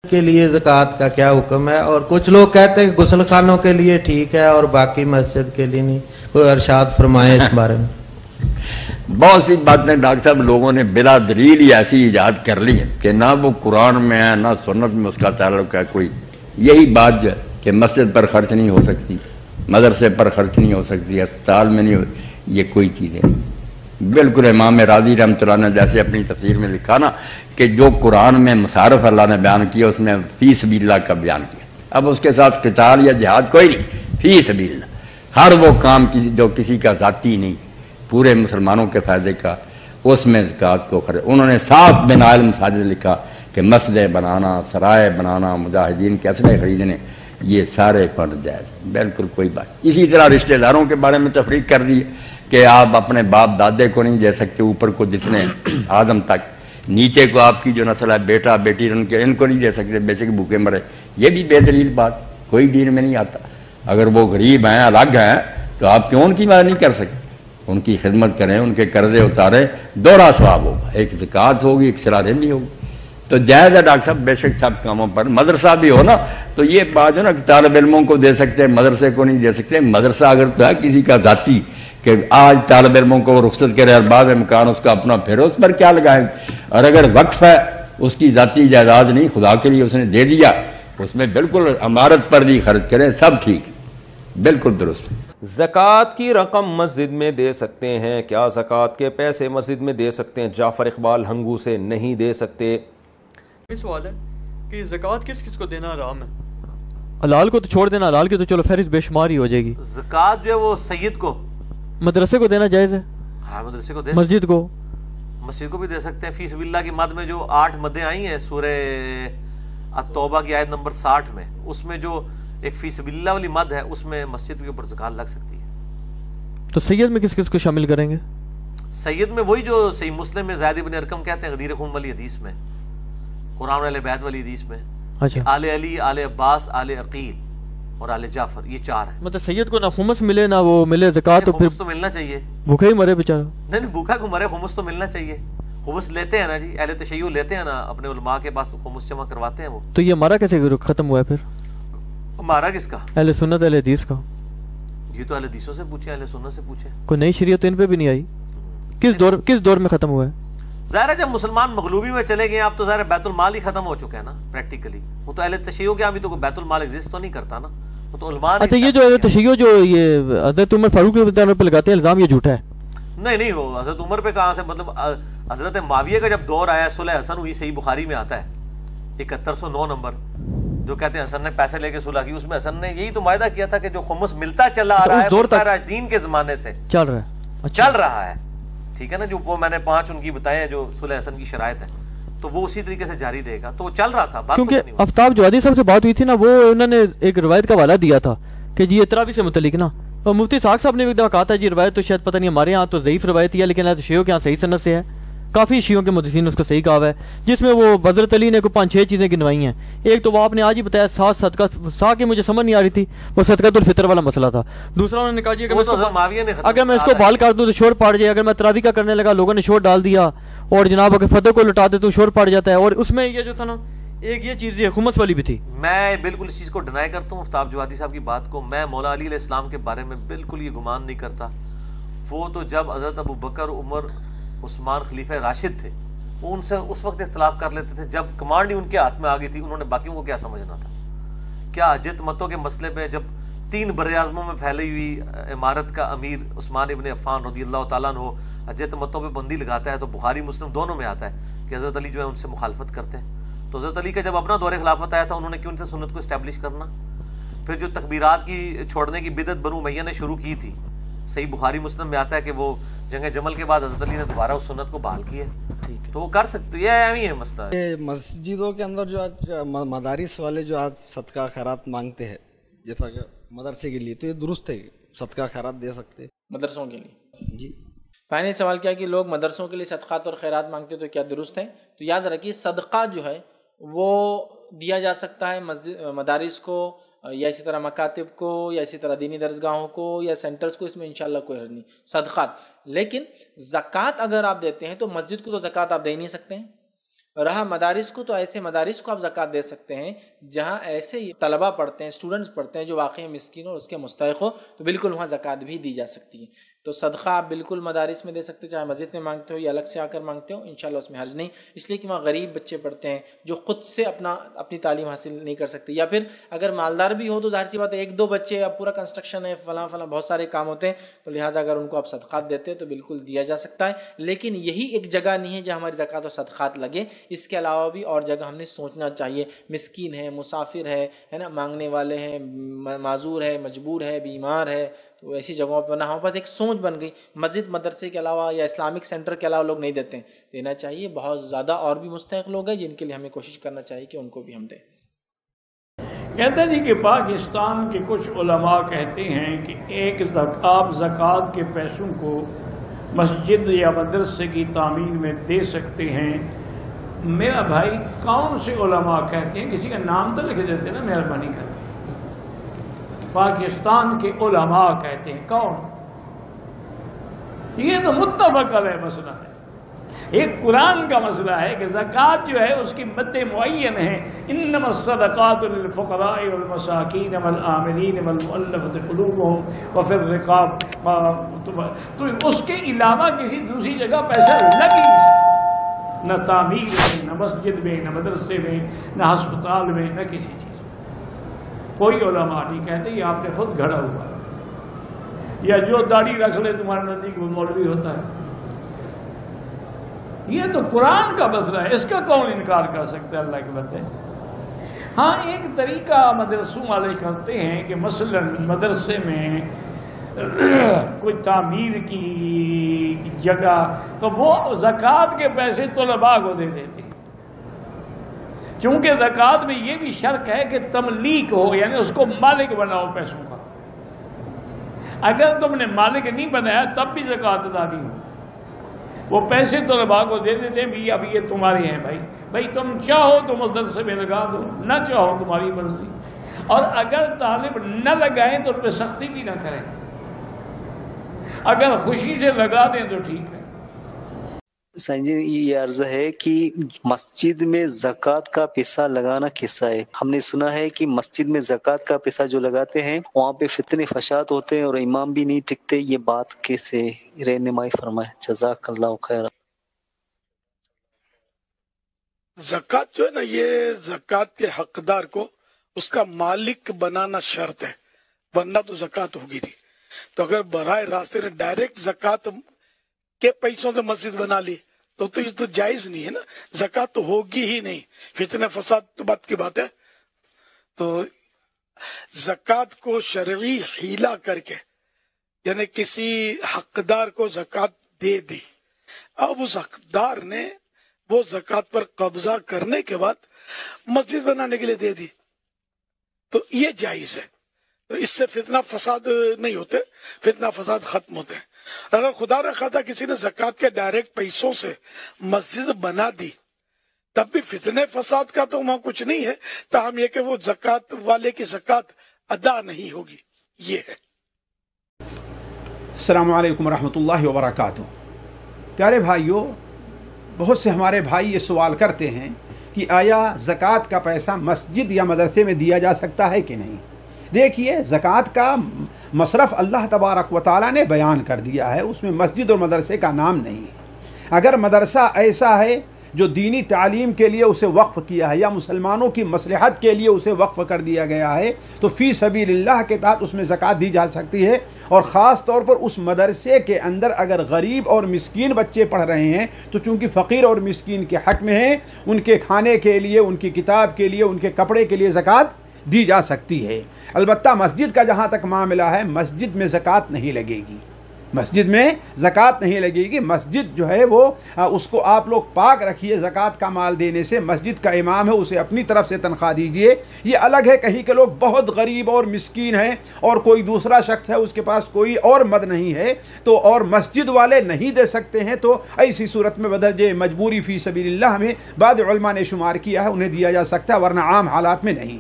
کے لیے ज़कात کا क्या हुक्म ہے, और कुछ लोग कहते हैं गुस्ल खानों के लिए ठीक है और बाकी मस्जिद के लिए नहीं, कोई इरशाद फरमाए इस बारे में। बहुत सी बातें डॉक्टर साहब लोगों ने बिला दलील ही ऐसी ईजाद कर ली है कि ना वो कुरान में है ना सुन्नत में उसका ताल्लुक है कोई। यही बात जो है कि मस्जिद पर खर्च नहीं हो सकती, मदरसे पर खर्च नहीं हो सकती, अस्पताल में नहीं हो, ये कोई चीज़ें नहीं। बिल्कुल इमाम राज़ी रहमतुल्लाह ने जैसे अपनी तफसीर में लिखा ना कि जो कुरान में मसारफ अल्लाह ने बयान किया उसमें फी सबीलिल्लाह का बयान किया। अब उसके साथ क़िताल या जिहाद कोई नहीं, फी सबीलिल्लाह हर वो काम की जो किसी का ज़ाती नहीं, पूरे मुसलमानों के फ़ायदे का, उसमें ज़कात को खर्च। उन्होंने साफ बिनाइल मसाजिद लिखा कि मस्जिदें बनाना, सराय बनाना, मुजाहिदीन के असले खरीदने, ये सारे फर्ज जायज़, बिल्कुल कोई बात। इसी तरह रिश्तेदारों के बारे में तफरीक कर दी कि आप अपने बाप दादे को नहीं दे सकते, ऊपर को जितने आदम तक, नीचे को आपकी जो नस्ल है बेटा बेटी उनके इनको नहीं दे सकते, बेशक भूखे मरे। ये भी बेदलील बात, कोई दीन में नहीं आता। अगर वो गरीब हैं, अलग हैं, तो आप क्यों उनकी मदद नहीं कर सकते? उनकी खिदमत करें, उनके कर्जे उतारें, दोहरा सवाब होगा, एक ज़कात होगी, एक सराहनी होगी। तो जायज़ है डॉक्टर साहब बेशक सब कामों पर। मदरसा भी हो ना तो ये बात है ना कि तालिब इल्मों को दे सकते हैं, मदरसे को नहीं दे सकते। मदरसा अगर तो है किसी का ज़ाती कि आज तालिब इल्मों को रुख्सत करे और बाद मकान उसका अपना, फिर उस पर क्या लगाएंगे। और अगर वक्फ है, उसकी ज़ाती जायदाद नहीं, खुदा के लिए उसने दे दिया, उसमें बिल्कुल इमारत पर भी खर्च करें, सब ठीक है, बिल्कुल दुरुस्त। ज़कात की रकम मस्जिद में दे सकते हैं क्या? ज़कात के पैसे मस्जिद में दे सकते हैं? जाफ़र इकबाल हंगू से नहीं दे सकते। सवाल है कि ज़कात किस किस को देना हराम है? हलाल को तो छोड़ देना, हलाल की तो चलो फहरिस्त बेशुमार ही हो जाएगी। ज़कात जो है वो सैयद को, मदरसे को देना जायज़ है। हाँ मदरसे को दे, मस्जिद को भी दे सकते हैं। फी सबिल्लाह की मद में जो 8 मदें आई हैं सूरह अत-तौबा की आयत नंबर 60 में, उसमें जो एक फी सबिल्लाह वाली मद है उसमें मस्जिद के ऊपर ज़कात लग सकती है। तो सैयद में किस किस को शामिल करेंगे? सैयद में वही जो सही मुस्लिम में ज़ैद इब्न अरकम कहते हैं गदीर खून वाली हदीस में, कुरान वाले बैत वाली हदीस में, अच्छा, आले अली, आले अब्बास, आले अकील और आले जाफर, ये 4 है। मतलब सैयद को ना खुमस मिले ना वो मिले ज़कात, तो फिर तो मिलना चाहिए, भूखा ही मरे बेचारा। नहीं भूखा को मरे, खुमस तो मिलना चाहिए। खुमस लेते हैं ना जी, अहले तशय्युअ लेते हैं ना, अपने उलमा के पास खुमस जमा करवाते हैं वो। तो ये हमारा कैसे खत्म हुआ है फिर? हमारा किसका? अहले सुन्नत अहले हदीस का। ये तो अहले हदीसों से पूछे, अहले सुन्नत से पूछे। कोई नई शरीयत इन पे भी नहीं आई। किस दौर में खत्म हुआ है? ज़ाहिर है जब मुसलमान मगलूबी में चले गए आप तो ज़ाहिर बैतुल माल ही खत्म हो चुका है ना प्रैक्टिकली। वो तो अहले तशय्युअ के यहाँ भी तो कोई बैतुल माल एग्जिस्ट तो नहीं करता ना, वो तो उलमा ने। अच्छा, ये जो तशय्युअ जो ये हज़रत उमर फारूक पे लगाते हैं इल्जाम, ये झूठा है? नहीं हो, हज़रत उमर पे कहाँ से, मतलब हज़रत माविया का जब दौर आया, सुलह हसन हुई, सही बुखारी में आता है 7109 नंबर, जो कहते हैं हसन ने पैसे लेके सुलह की, उसमें हसन ने यही तो वायदा किया था कि जो खुमस मिलता चला आ रहा है खुलफाए राशिदीन के जमाने से चल रहा है, चल रहा है, ठीक है ना, जो वो मैंने 5 उनकी बताए हैं जो सुलह हसन की शराइत है, तो वो उसी तरीके से जारी रहेगा। तो वो चल रहा था। क्योंकि आफ्ताब जवादी साहब से बात हुई थी ना, वो उन्होंने एक रिवायत का हवाला दिया था कि जी तरावी से मुतलिक ना, और मुफ्ती साहब साहब ने भी एक दफा कहा था जी रिवायत तो शायद पता नहीं हमारे यहाँ तो ज़ईफ रिवायत है, लेकिन शियों के यहाँ सही सनद से है, काफ़ी शियों के मुहद्दिसीन ने उसको सही कहा है, जिसमें वो हज़रत अली ने को 5-6 चीज़ें गिनवाई हैं। एक तो वो आपने आज ही बताया साथ सदका, सा की मुझे समझ नहीं आ रही थी, वो सदकातुल फितर वाला मसला था। दूसरा उन्होंने कहा जी अगर मैं इसको बाल काट दूँ तो शोर पड़ जाए, अगर मैं तरावी का करने लगा लोगों ने शोर डाल दिया, और जनाब अगर फतह को लुटा दे तो शोर पड़ जाता है। और उसमें ये जो था ना, एक ये चीज़ ये खुमस वाली भी थी। मैं बिल्कुल इस चीज़ को डिनाई करता हूँ आफ्ताब जवादी साहब की बात को। मैं मौला अली अलैहिस्सलाम के बारे में बिल्कुल ये गुमान नहीं करता। वो तो जब हज़रत अबू बकर, उमर, उस्मान खलीफा राशिद थे, वो उनसे उस वक्त इख्तलाफ कर लेते थे जब कमांड ही उनके हाथ में आ गई थी। उन्होंने बाकियों को क्या समझना था? क्या हजत मतों के मसले में जब 3 बर्र-ए-आज़मों में फैली हुई इमारत का अमीर उस्मान इब्न अफ़्फ़ान रज़ियल्लाहु ताला अन्हु हजत मतों पे बंदी लगाता है, तो बुखारी मुस्लिम दोनों में आता है कि हज़रत अली जो है उनसे मुखालफत करते हैं। तो हज़रत अली का जब अपना दौरे खिलाफत आया था, उन्होंने क्यों उनसे सुन्नत को इस्टेब्लिश करना? फिर जो तकबीरात की छोड़ने की बिदत बनु उमय्या ने शुरू की थी, सही बुखारी मुस्लिम में आता है कि वो जंग जमल के बाद हज़रत अली ने दोबारा उस सुन्नत को बहाल किया, तो वो कर सकते हैं। यही है मसला। मस्जिदों के अंदर जो आज मदारिस वाले जो आज सदका खैरात मांगते हैं, जैसा कि मदरसे के लिए, तो ये दुरुस्त है, सदका खैरात दे सकते हैं मदरसों के लिए? जी। मैंने सवाल किया कि लोग मदरसों के लिए सदक़ात और खैरात मांगते तो क्या दुरुस्त है? तो याद रखिए सदक़ा जो है वो दिया जा सकता है मदारिस को, या इसी तरह मकातिब को, या इसी तरह दीनी दरसगाहों को, या सेंटर्स को, इसमें इंशाल्लाह कोई हर्ज नहीं, सदक़ात। लेकिन ज़कात अगर आप देते हैं तो मस्जिद को तो ज़कात आप दे नहीं सकते हैं, رہا مدارس کو، تو ایسے مدارس کو آپ زکوٰۃ دے سکتے ہیں جہاں ایسے طلبہ پڑھتے ہیں، اسٹوڈنٹس پڑھتے ہیں جو واقعی مسکین ہو، اس کے مستحق ہو، تو بالکل وہاں زکوٰۃ بھی دی جا سکتی ہے۔ تو صدقہ آپ بالکل مدارس میں دے سکتے ہیں، چاہے مسجد میں مانگتے ہو یا الگ سے آ کر مانگتے ہو، انشاءاللہ اس میں حرج نہیں، اس لیے کہ وہاں غریب بچے پڑھتے ہیں جو خود سے اپنی تعلیم حاصل نہیں کر سکتے، یا پھر اگر مالدار بھی ہو تو ظاہر سی بات ہے 1-2 بچے، اب پورا کنسٹرکشن ہے، فلاں بہت سارے کام ہوتے ہیں، تو لہٰذا اگر ان کو آپ صدقات دیتے ہیں تو بالکل دیا جا سکتا ہے۔ لیکن یہی ایک جگہ نہیں ہے جہاں ہماری زکوٰۃ و صدقات لگے، اس کے علاوہ بھی اور جگہ ہم نے سوچنا چاہیے۔ مسکین ہے، مسافر ہے نا، مانگنے والے ہیں، معذور ہے، مجبور ہے، بیمار ہے، تو ایسی جگہوں پہ ہمارے پاس ایک سوچ بن گئی، مسجد مدرسے کے علاوہ یا اسلامک سینٹر کے علاوہ لوگ نہیں دیتے ہیں، دینا چاہیے۔ بہت زیادہ اور بھی مستحق لوگ ہیں جن کے لیے ہمیں کوشش کرنا چاہیے کہ ان کو بھی ہم دیں۔ کہتے ہیں کہ پاکستان کے کچھ علماء کہتے ہیں کہ آپ زکوٰۃ کے پیسوں کو مسجد یا مدرسے کی تعمیر میں دے سکتے ہیں۔ میرا بھائی کون سے علماء کہتے ہیں؟ کسی کا نام تو لکھ دیتے نا، مہربانی کر کے۔ پاکستان کے علماء کہتے ہیں، کون؟ یہ تو متفق علیہ مسئلہ ہے، ایک قرآن کا مسئلہ ہے کہ زکوٰۃ جو ہے اس کی مد معین ہے، انما الصدقات للفقراء والمساکین والعاملین والمؤلفۃ قلوبهم وفی الرقاب، تو اس کے علاوہ کسی دوسری جگہ پیسہ لگ ہی نہیں سکتا، نہ تعمیر میں، نہ مسجد میں، نہ مدرسے میں، نہ ہسپتال میں، نہ کسی چیز میں۔ کوئی علماء نہیں کہتے، یہ آپ نے خود گھڑا ہوا ہے، یا جو داڑھی رکھ لے تمہارے نزدیک وہ مولوی ہوتا ہے۔ یہ تو قرآن کا مسئلہ ہے، اس کا کون انکار کر سکتا ہے؟ اللہ کے بندے۔ ہاں ایک طریقہ مدرسوں والے کرتے ہیں کہ مثلا مدرسے میں کوئی تعمیر کی جگہ تو وہ زکوٰۃ کے پیسے طلباء کو دے دیتے ہیں، چونکہ زکوٰۃ میں یہ بھی شرط ہے کہ تملیک ہو، یعنی اس کو مالک بناؤ پیسوں کا۔ اگر تم نے مالک نہیں بنایا تب بھی زکوٰۃ ادا نہیں ہو، وہ پیسے طلباء کو دے دیتے ہیں، اب یہ تمہارے ہیں بھائی تم چاہو تو مدرسے میں لگا دو، نہ چاہو تمہاری مرضی، اور اگر طالب نہ لگائیں تو ان پہ سختی بھی نہ کریں، اگر خوشی سے لگا دیں تو ٹھیک ہے۔ سنجی یہ عرض ہے کہ مسجد میں زکوٰۃ کا پیسہ لگانا کیسا ہے؟ ہم نے سنا ہے کہ مسجد میں زکوٰۃ کا پیسہ جو لگاتے ہیں وہاں پہ فتنے فساد ہوتے ہیں اور امام بھی نہیں ٹکتے، یہ بات کیسے رہنمائی فرمائے؟ جزاک اللہ خیر۔ زکوٰۃ جو ہے نا، یہ زکوٰۃ کے حقدار کو اس کا مالک بنانا شرط ہے، ورنہ تو زکوٰۃ ہوگی نہیں۔ تو اگر براہ راست ڈائریکٹ زکوٰۃ کے پیسوں سے مسجد بنا لی تو یہ تو جائز نہیں ہے نا، زکوٰۃ تو ہوگی ہی نہیں، فتنہ فساد تو بات کی بات ہے۔ تو زکوٰۃ کو شرعی حیلہ کر کے، یعنی کسی حقدار کو زکوٰۃ دے دی، اب اس حقدار نے وہ زکوٰۃ پر قبضہ کرنے کے بعد مسجد بنانے کے لیے دے دی تو یہ جائز ہے، تو اس سے فتنہ فساد نہیں ہوتے، فتنہ فساد ختم ہوتے ہیں۔ اگر خدا رخواستہ کسی نے زکوٰۃ کے ڈائریکٹ پیسوں سے مسجد بنا دی تب بھی فتنے فساد کا تو وہاں کچھ نہیں ہے، تاہم یہ کہ وہ زکوٰۃ والے کی زکوٰۃ ادا نہیں ہوگی، یہ ہے۔ السلام علیکم ورحمۃ اللہ وبرکاتہ۔ پیارے بھائیوں، بہت سے ہمارے بھائی یہ سوال کرتے ہیں کہ آیا زکوٰۃ کا پیسہ مسجد یا مدرسے میں دیا جا سکتا ہے کہ نہیں؟ دیکھیے، زکوٰۃ کا مصرف اللہ تبارک و تعالیٰ نے بیان کر دیا ہے، اس میں مسجد اور مدرسے کا نام نہیں ہے۔ اگر مدرسہ ایسا ہے جو دینی تعلیم کے لیے اسے وقف کیا ہے یا مسلمانوں کی مصلحت کے لیے اسے وقف کر دیا گیا ہے تو فی سبیل اللہ کے تحت اس میں زکوٰۃ دی جا سکتی ہے، اور خاص طور پر اس مدرسے کے اندر اگر غریب اور مسکین بچے پڑھ رہے ہیں تو چونکہ فقیر اور مسکین کے حق میں ہیں، ان کے کھانے کے لیے، ان کی کتاب کے لیے، ان کے کپڑے کے لیے زکوٰۃ دی جا سکتی ہے۔ البتہ مسجد کا جہاں تک معاملہ ہے، مسجد میں زکوٰۃ نہیں لگے گی، مسجد میں زکوٰۃ نہیں لگے گی۔ مسجد جو ہے وہ اس کو آپ لوگ پاک رکھیے زکوٰۃ کا مال دینے سے، مسجد کا امام ہے اسے اپنی طرف سے تنخواہ دیجئے۔ یہ الگ ہے کہیں کہ لوگ بہت غریب اور مسکین ہیں اور کوئی دوسرا شخص ہے اس کے پاس کوئی اور مد نہیں ہے تو اور مسجد والے نہیں دے سکتے ہیں، تو ایسی صورت میں بدرجہ مجبوری فی سبیل اللہ میں بعض علماء نے شمار کیا ہے انہیں دیا جا سکتا ہے، ورنہ عام حالات میں نہیں۔